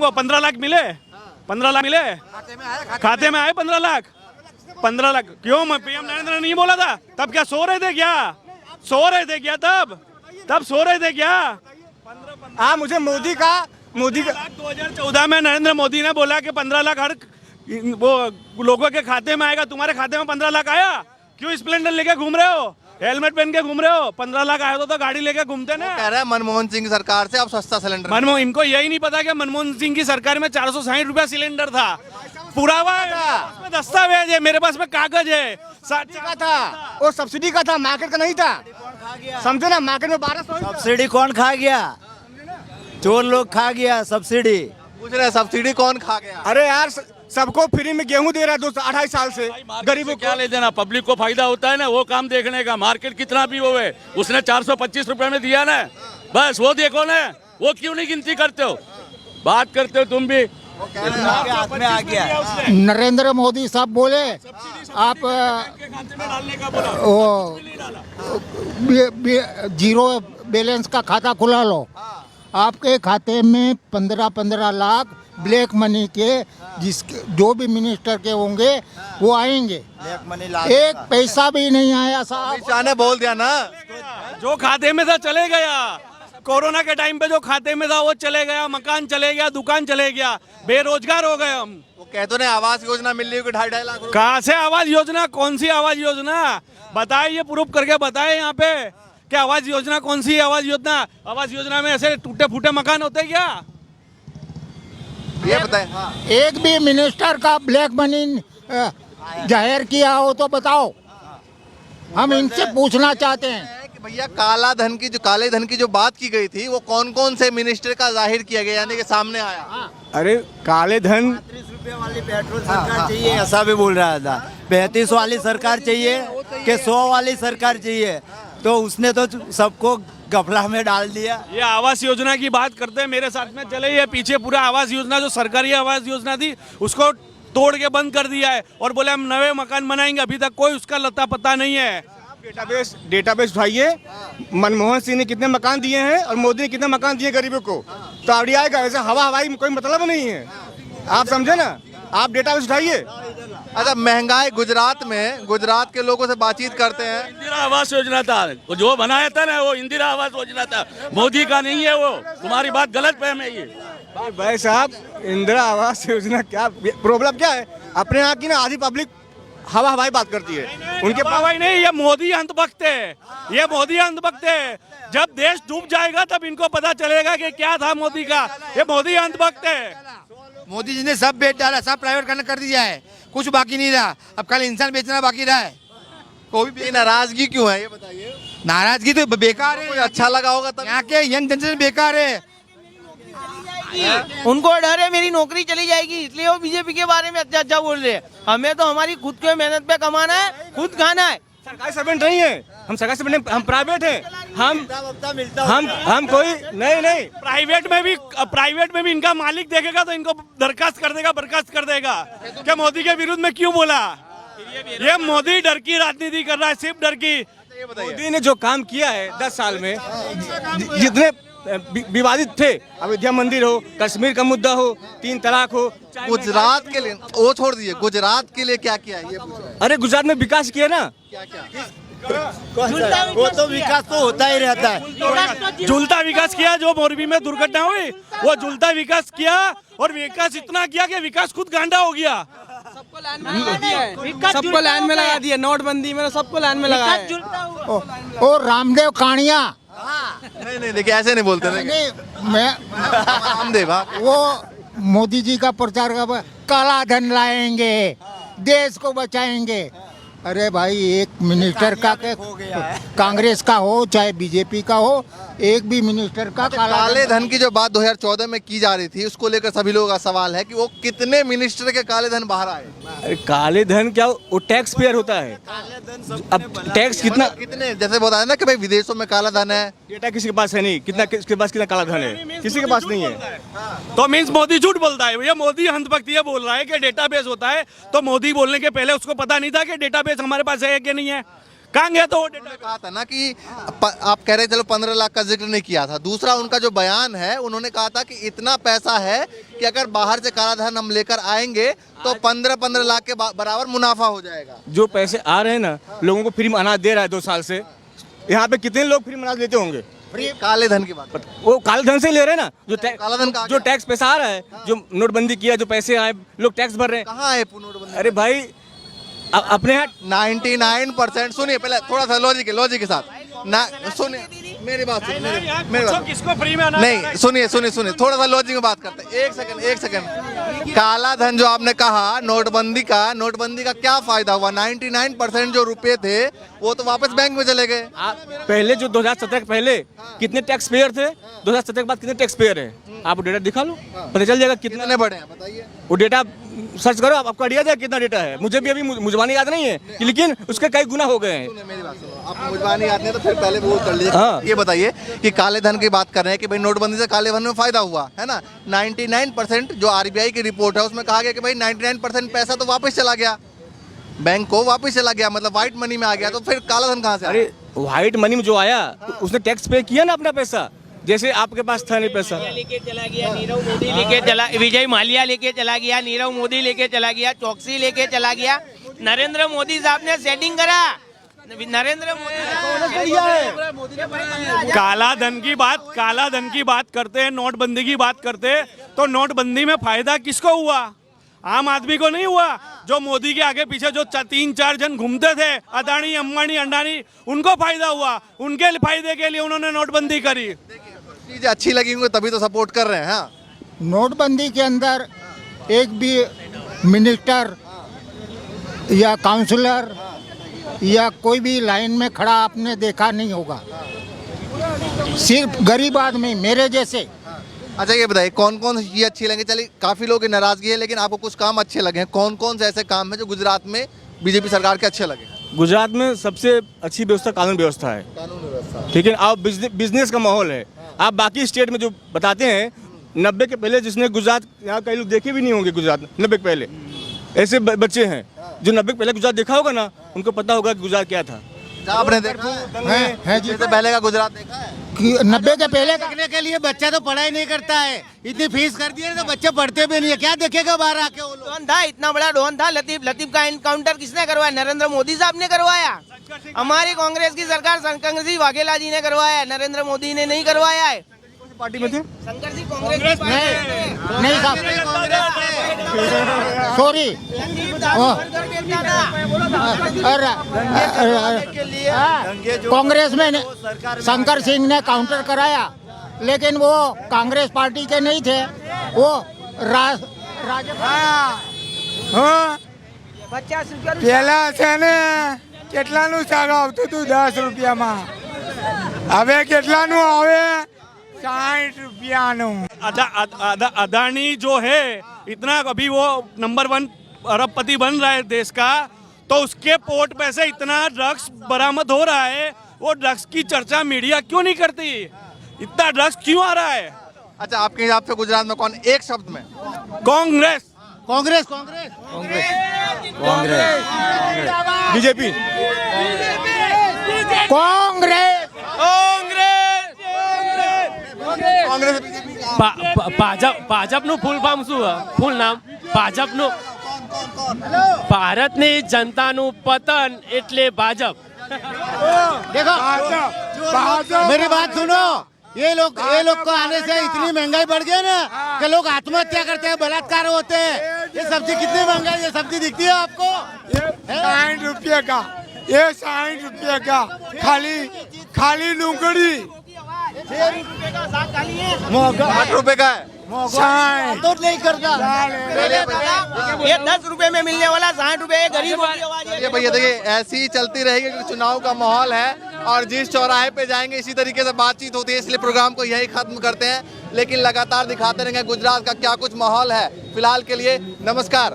वो 15 लाख मिले? 15 लाख मिले खाते में आए? 15 लाख 15 लाख क्यों पीएम नरेंद्र ने नहीं बोला था? तब क्या सो रहे थे क्या? सो रहे थे क्या? तब सो रहे थे क्या? हाँ, मुझे मोदी का 2014 में नरेंद्र मोदी ने बोला कि 15 लाख हर वो लोगों के खाते में आएगा। तुम्हारे खाते में 15 लाख आया? क्यों स्प्लेंडर लेके घूम रहे हो? हेलमेट पहन के घूम रहे हो? 15 लाख आया तो गाड़ी लेके घूमते ना। कह रहा है मनमोहन सिंह की सरकार से अब सस्ता सिलेंडर। इनको यही नहीं पता कि मनमोहन सिंह की सरकार में 460 रुपया सिलेंडर था। पुरावा है, दस्तावेज है, मेरे पास में कागज है। का था वो सब्सिडी का था, मार्केट का नहीं था। समझे ना, मार्केट में 1200 सब्सिडी कौन खा गया? चोर लोग खा गया सब्सिडी। पूछ रहे सब्सिडी कौन खा गया? अरे यार, सबको फ्री में गेहूं दे रहा है 2-2.5 साल से। गरीबों क्या ले देना? पब्लिक को फायदा होता है ना, वो काम देखने का। मार्केट कितना भी हो है, उसने 425 रुपए में दिया ना, बस वो देखो ना। वो क्यों नहीं गिनती करते हो? बात करते हो तुम भी। हाथ में आ गया। नरेंद्र मोदी साहब बोले आप वो जीरो बैलेंस का खाता खुला लो। आपके खाते में 15-15 लाख ब्लैक मनी के जिसके जो भी मिनिस्टर के होंगे वो आएंगे। ब्लैक मनी एक पैसा भी नहीं आया साहब। शाह ने बोल दिया ना, जो खाते में था चले गया। कोरोना के टाइम पे जो खाते में था वो चले गया। मकान चले गया, दुकान चले गया, बेरोजगार हो गए हम। वो कहते हैं आवास योजना मिल रही है 2.5 लाख रुपए। कहाँ से आवास योजना? कौन सी आवास योजना बताए? ये प्रूफ करके बताए यहाँ पे कि आवास योजना कौन सी आवास योजना? आवास योजना में ऐसे टूटे फूटे मकान होते क्या? ये बताएं। हाँ। एक भी मिनिस्टर का ब्लैक मनी जाहिर किया हो तो बताओ, हम इनसे पूछना चाहते हैं। कि भैया काले धन की जो बात की गई थी वो कौन कौन से मिनिस्टर का जाहिर किया गया, यानी कि सामने आया? अरे काले धन 35 रुपए वाली पेट्रोल सरकार चाहिए, ऐसा भी बोल रहा था। 35 वाली सरकार चाहिए कि 100 वाली सरकार चाहिए? तो उसने तो सबको गफला में डाल दिया। ये आवास योजना की बात करते हैं, मेरे साथ में चले। ये पीछे पूरा आवास योजना जो सरकारी आवास योजना थी उसको तोड़ के बंद कर दिया है और बोले हम नए मकान बनाएंगे। अभी तक कोई उसका लता पता नहीं है। डेटाबेस उठाइए, मनमोहन सिंह ने कितने मकान दिए हैं और मोदी ने कितने मकान दिए गरीबों को, तो आइडिया आएगा। ऐसे हवाई में कोई मतलब नहीं है, आप समझे ना। आप डेटाबेस उठाइए। अच्छा, महंगाई गुजरात के लोगों से बातचीत करते हैं। इंदिरा आवास योजना था, वो जो बनाया था ना, वो इंदिरा आवास योजना था, मोदी का नहीं है वो। तुम्हारी बात गलत फहम है ये। भाई साहब, इंदिरा आवास योजना क्या प्रॉब्लम क्या है? अपने यहाँ की ना आधी पब्लिक हवाई बात करती है। उनके पास भाई नहीं, ये मोदी अंधभक्त है। ये मोदी अंधभक्त है। जब देश डूब जाएगा तब इनको पता चलेगा कि क्या था मोदी का। ये मोदी अंधभक्त है। मोदी जी ने सब बेच डाला, सब प्राइवेट करना कर दिया है, कुछ बाकी नहीं रहा। अब कल इंसान बेचना बाकी रहा है। कोई नाराजगी क्यों है ये बताइए? नाराजगी तो बेकार है। अच्छा लगा होगा तब। यहाँ के यंग जनरेशन बेकार है। उनको डर है मेरी नौकरी चली जाएगी, इसलिए वो बीजेपी के बारे में अच्छा बोल रहे हैं। हमें तो हमारी खुद के मेहनत पे कमाना है, खुद खाना है। सरकारी सर्वेंट नहीं है हम, सरकारी सर्वेंट हम प्राइवेट है। हम कोई नहीं। प्राइवेट में भी इनका मालिक देखेगा तो इनको बर्खास्त कर देगा। क्या मोदी के विरुद्ध में क्यों बोला? ये मोदी डर की राजनीति कर रहा है, सिर्फ डर की। मोदी ने जो काम किया है 10 साल में, जितने विवादित थे, अयोध्या मंदिर हो, कश्मीर का मुद्दा हो, 3 तलाक हो, गुजरात के लिए वो छोड़ दीजिए, गुजरात के लिए क्या किया ये पूछा। अरे गुजरात में विकास किया ना। वो तो विकास तो होता ही रहता है। झूलता विकास किया। जो मोरबी में दुर्घटना हुई वो झूलता विकास किया, और विकास इतना किया कि विकास खुद गांडा हो गया। सबको लाइन में लगा दिया। नोटबंदी में सबको लाइन में लगाया। और रामदेव कानिया नहीं देखिए, ऐसे नहीं बोलते। रामदेव वो मोदी जी का प्रचार कर काला धन लाएंगे, देश को बचाएंगे। अरे भाई, एक मिनिस्टर का कांग्रेस का हो चाहे बीजेपी का हो, एक भी मिनिस्टर का काले धन की जो बात 2014 में की जा रही थी, उसको लेकर सभी लोगों का सवाल है कि वो कितने मिनिस्टर के काले धन बाहर आए। अरे काले धन क्या, वो टैक्स पेयर होता है। अब टैक्स कितने जैसे बताया ना कि भाई विदेशों में काला धन है, डेटा किसी के पास है नहीं। किसके पास कितना काला धन है, किसी के पास नहीं है। तो मीन्स मोदी झूठ बोलता है। ये मोदी अंधभक्त ये बोल रहा है कि डेटाबेस होता है, तो मोदी बोलने के पहले उसको पता नहीं था कि डेटाबेस हमारे पास है कि नहीं है। कहाँ गया तो वो डेटा? कहा था ना कि आप कह रहे चलो 15 लाख का जिक्र नहीं किया था। दूसरा उनका जो बयान है, उन्होंने कहा था कि इतना पैसा है कि अगर बाहर से काला धन हम लेकर आएंगे तो 15 लाख के बराबर मुनाफा हो जाएगा। जो पैसे आ रहे हैं ना, लोगों को फ्री में अनाज दे रहा है 2 साल से। यहाँ पे कितने लोग फ्री में अनाज लेते होंगे? काले धन की बात, वो काले धन से ले रहे हैं ना, जो काला धन का जो टैक्स पैसा आ रहा है, जो नोटबंदी किया, जो पैसे आए, लोग टैक्स भर रहे हैं। कहाँ है नोटबंदी? अरे भाई अपने यहाँ 99%। सुनिए पहले थोड़ा सा लॉजिक के साथ ना, सुनिए मेरी बात सुनिए, मेरी बात किसको फ्री में अनाज आ रहा नहीं, है? सुनिए थोड़ा सा लॉजिक में बात करते हैं। एक सेकंड। काला धन जो आपने कहा, नोटबंदी का क्या फायदा हुआ? 99% जो रुपए थे वो तो वापस बैंक में चले गए। पहले जो 2017 के पहले कितने टैक्स पेयर थे, 2017 के बाद कितने टैक्स पेयर हैं, आप डेटा दिखा लो, पता चल जाएगा कितने बड़े हैं बताइए। वो डेटा सर्च करो, आपको आइडिया जाए कितना डेटा है। मुझे भी अभी मुझबानी याद नहीं है, लेकिन उसके कई गुना हो गए हैं। मेरी बात सुनो, आप मुझबानी याद नहीं है तो फिर पहले वो कर लीजिए। हाँ। ये बताइए कि काले धन की बात कर रहे हैं कि भाई नोटबंदी से काले धन में फायदा हुआ है ना। 99% जो आरबीआई की रिपोर्ट है उसमें कहा गया कि भाई 99% पैसा तो वापस चला गया, बैंक को वापस चला गया, मतलब व्हाइट मनी में आ गया। तो फिर काला धन कहाँ से? अरे व्हाइट मनी में जो आया उसने टैक्स पे किया ना अपना पैसा, जैसे आपके पास था नहीं पैसा। लेके चला गया नीरव मोदी, लेके चला विजय माल्या, लेके चला गया नीरव मोदी, लेके चला गया चौकसी, लेके चला गया नरेंद्र मोदी साहब ने सेटिंग करा। नरेंद्र मोदी काला धन की बात करते हैं, नोटबंदी की बात करते हैं, तो नोटबंदी में फायदा किसको हुआ? आम आदमी को नहीं हुआ। जो मोदी के आगे पीछे जो 3-4 जन घूमते थे, अदानी अंबानी अंडानी, उनको फायदा हुआ। उनके फायदे के लिए उन्होंने नोटबंदी करी। चीजें अच्छी लगी होंगी तभी तो सपोर्ट कर रहे हैं। हाँ, नोटबंदी के अंदर एक भी मिनिस्टर या काउंसलर या कोई भी लाइन में खड़ा आपने देखा नहीं होगा, सिर्फ गरीब आदमी मेरे जैसे। अच्छा ये बताइए कौन कौन सी चीजें अच्छी लगी? चलिए काफी लोगों की नाराजगी है, लेकिन आपको कुछ काम अच्छे लगे हैं। कौन कौन से ऐसे काम है जो गुजरात में बीजेपी सरकार के अच्छे लगे? गुजरात में सबसे अच्छी व्यवस्था कानून व्यवस्था है, कानून व्यवस्था। ठीक है। आप बिजनेस का माहौल है। आप बाकी स्टेट में जो बताते हैं 90 के पहले, जिसने गुजरात, यहाँ कई लोग देखे भी नहीं होंगे गुजरात 90 के पहले, ऐसे बच्चे हैं जो 90 के पहले गुजरात देखा होगा ना, उनको पता होगा कि गुजरात क्या था। आपने देखा है जी, जैसे पहले का गुजरात देखा है? 90 के पहले का देखने के लिए बच्चा तो पढ़ाई नहीं करता है, इतनी फीस कर दी है तो बच्चे पढ़ते भी नहीं है, क्या देखेगा बाहर आके वो लोग। डॉन था, इतना बड़ा डॉन था लतीफ का एनकाउंटर किसने करवाया? नरेंद्र मोदी साहब ने करवाया। हमारी कांग्रेस की सरकार शंकर सिंह वाघेला जी ने करवाया, नरेंद्र मोदी ने नहीं करवाया है। पार्टी में थे शंकर सिंह कांग्रेस नहीं साहब, सॉरी, कांग्रेस में शंकर सिंह ने काउंटर कराया, लेकिन वो कांग्रेस पार्टी के नहीं थे, वो પેલા છે ને કેટલાનું સારું આવતું હતું 10 રૂપિયામાં, હવે કેટલાનું આવે? 60 રૂપિયાનું। अदानी जो है इतना, अभी वो नंबर 1 अरबपति बन रहा है देश का, तो उसके पोर्ट पे से इतना ड्रग्स बरामद हो रहा है। वो ड्रग्स की चर्चा मीडिया क्यों नहीं करती? इतना ड्रग्स क्यों आ रहा है? अच्छा आपके हिसाब से गुजरात में कौन, एक शब्द में? कांग्रेस। कांग्रेस कांग्रेस बीजेपी कांग्रेस कांग्रेस बीजेपी का ભાજપનું ફૂલ ફોર્મ શું ફૂલ નામ ભાજપનું ભારતની જનતાનું પતન એટલે ભાજપ। देखो मेरी बात सुनो, ये लोग को आने से इतनी महंगाई बढ़ गई ना कि लोग आत्महत्या करते हैं, बलात्कार होते हैं। ये सब्जी कितनी महंगाई, ये सब्जी दिखती है आपको? 60 रुपये का, ये 60 रुपये का खाली लुंगड़ी 8 रुपए का है। तो नहीं करता। ये 10 रुपए में मिलने वाला 60 रुपए गरीबों की आवाज है। ये भैया देखिए ऐसी ही चलती रहेगी क्योंकि चुनाव का माहौल है, और जिस चौराहे पे जाएंगे इसी तरीके से बातचीत होती है, इसलिए प्रोग्राम को यही खत्म करते हैं। लेकिन लगातार दिखाते रहेंगे गुजरात का क्या कुछ माहौल है। फिलहाल के लिए नमस्कार।